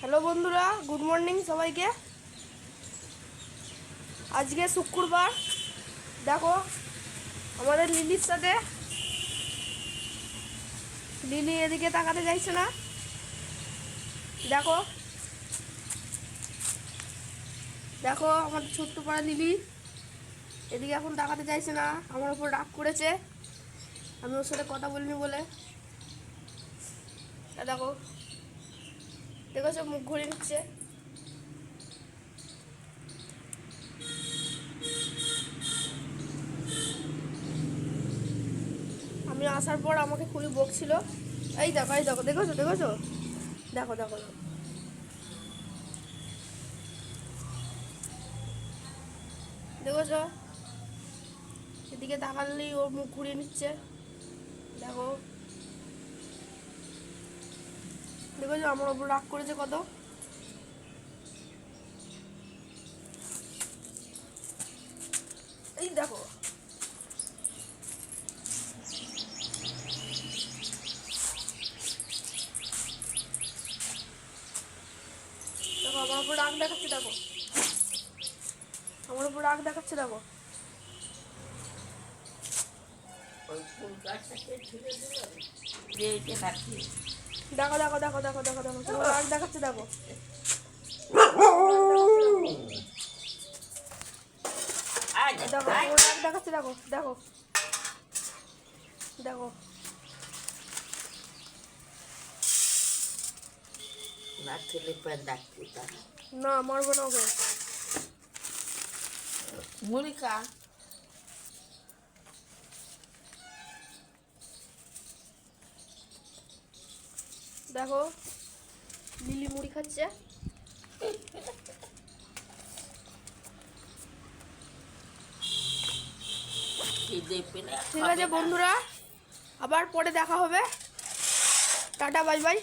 Hello বন্ধুরা, good morning সবাইকে। আজকে শুক্রবার। দেখো আমাদের লিলির সাথে লিলি এদিকে তাকাতে চাইছে না। দেখো দেখো আমার ছোট্ট পাড়া লিলি এদিকে এখন তাকাতে চাইছে না, আমার উপর রাগ করেছে আমি ওর সাথে কথা বলিনি বলে। দেখো দেখেছো মুখ ঘুরে নিচ্ছে। আমি আসার পর আমাকে খুবই বকছিল। এই দেখো এই দেখো, দেখেছো দেখেছো, দেখো দেখো দেখেছো, এদিকে তাকালেই ওর মুখ ঘুরিয়ে নিচ্ছে। দেখো দেখেছো আমার ওপর রাগ করেছে কত। এই দেখো দেখো আমার উপর রাগ দেখাচ্ছে, দেখো আমার উপর রাগ দেখাচ্ছে। দেখো দেখো দেখো দেখো দেখো দেখো দেখো তোমার রাগ দেখাচ্ছে। দেখো দেখো তোমার রাগ দেখাচ্ছে। দেখো দেখো দেখো না মারবো না ওকে। মুড়িকা দেখো লিলি মুড়ি খাচ্ছে। ঠিক আছে বন্ধুরা, আবার পরে দেখা হবে। Tata bye bye.